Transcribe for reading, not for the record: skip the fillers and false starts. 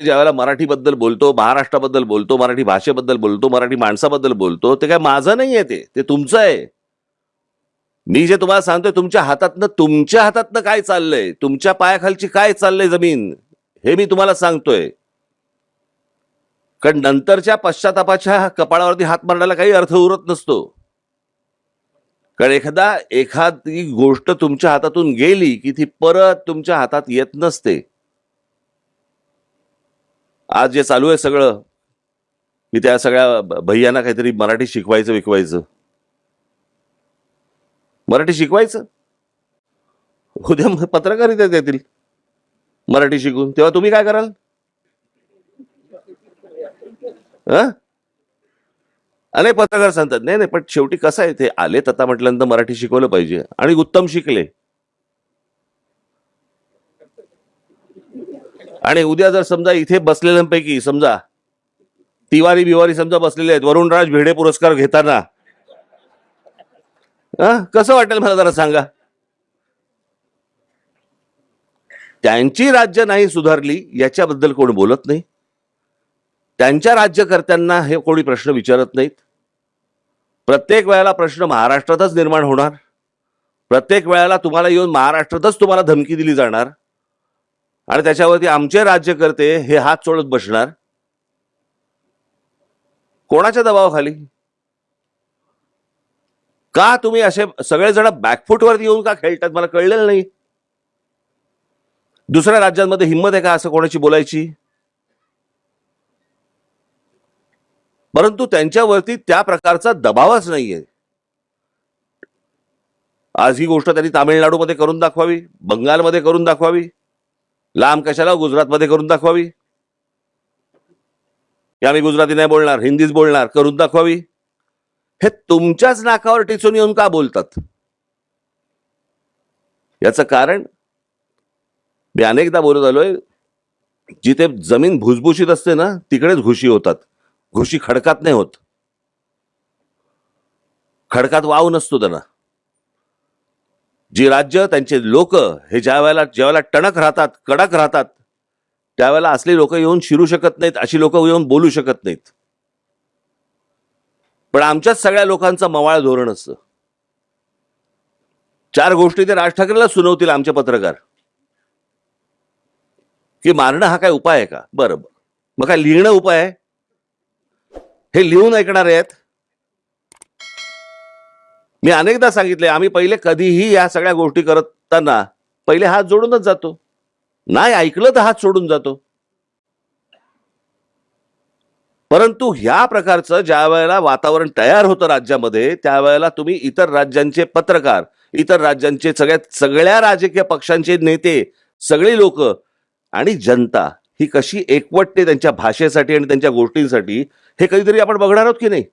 ज्यावेळेला मराठीबद्दल बोलतो, महाराष्ट्राबद्दल बोलतो, मराठी भाषेबद्दल बोलतो, मराठी माणसाबद्दल बोलतो, ते काय माझं नाहीये, ते तुमचं आहे. मी जे तुम्हाला सांगतोय तुमच्या हातातनं काय चाललंय, तुमच्या पायाखालची काय चाललंय जमीन, हे मी तुम्हाला सांगतोय. कारण नंतरच्या पश्चातापाच्या कपाळावरती हात मारण्याला काही अर्थ उरत नसतो. कारण एखादी गोष्ट तुमच्या हातातून गेली की ती परत तुमच्या हातात येत नसते. आज जे चालू आहे सगळं, की त्या सगळ्या भैयांना काहीतरी मराठी शिकवायचं, मराठी शिकवायचं, उद्या पत्रकारिता देतील मराठी शिकून, तेव्हा तुम्ही काय कराल? अनेक पत्रकार सांगतात नाही, पण शेवटी कसं आहे, ते आलेत आता म्हटल्यानंतर मराठी शिकवलं पाहिजे, आणि उत्तम शिकले. आणि उद्या जर समजा इथे बसलेल्यांपैकी समजा तिवारी बिवारी समजा बसलेले आहेत, वरुणराज भिडे पुरस्कार घेताना, कसं वाटेल मला जरा सांगा? त्यांची राज्य नाही सुधारली याच्याबद्दल कोण बोलत नाही. त्यांच्या राज्यकर्त्यांना हे कोणी प्रश्न विचारत नाहीत. प्रत्येक वेळेला प्रश्न महाराष्ट्रातच निर्माण होणार. प्रत्येक वेळेला तुम्हाला येऊन महाराष्ट्रातच तुम्हाला धमकी दिली जाणार, आणि त्याच्यावरती आमचे राज्यकर्ते हे हात चोळत बसणार. कोणाच्या दबावाखाली? का तुम्ही असे सगळेजण बॅकफुटवरती येऊन का खेळतात, मला कळलेलं नाही. दुसऱ्या राज्यांमध्ये हिंमत आहे का असं कोणाची बोलायची? परंतु त्यांच्यावरती त्या प्रकारचा दबावच नाहीये. आज ही गोष्ट त्यांनी तामिळनाडूमध्ये करून दाखवावी, बंगालमध्ये करून दाखवावी, लांब कशाला गुजरातमध्ये करून दाखवावी, की आम्ही गुजराती नाही बोलणार, हिंदीच बोलणार, करून दाखवावी. हे तुमच्याच नाकावर टिचून येऊन का बोलतात? याचं कारण मी अनेकदा बोलत आलोय, जिथे जमीन भुसभुशीत असते ना तिकडेच घुशी होतात. घुशी खडकात नाही होत. खडकात वाव नसतो त्यांना. जी राज्य, त्यांचे लोक हे ज्या वेळेला टणक राहतात, कडक राहतात, त्यावेळेला असली लोक येऊन शिरू शकत नाहीत, अशी लोक येऊन बोलू शकत नाहीत. पण आमच्याच सगळ्या लोकांचं मवाळ धोरण असतं. 4 गोष्टी ते राज ठाकरेला सुनावतील आमचे पत्रकार, की मारणं हा काय उपाय आहे का? बरं, मग काय लिहिणं उपाय आहे? हे लिहून ऐकणार आहेत? मी अनेकदा सांगितले, आम्ही पहिले कधीही या सगळ्या गोष्टी करताना पहिले हात जोडूनच जातो. नाही ऐकलं तर हात सोडून जातो. परंतु ह्या प्रकारचं ज्या वेळेला वातावरण तयार होतं राज्यामध्ये, त्यावेळेला तुम्ही इतर राज्यांचे पत्रकार, इतर राज्यांचे सगळ्या राजकीय पक्षांचे नेते, सगळी लोक आणि जनता ही कशी एकवटते त्यांच्या भाषेसाठी आणि त्यांच्या गोष्टींसाठी, हे कधीतरी आपण बघणार आहोत की नाही?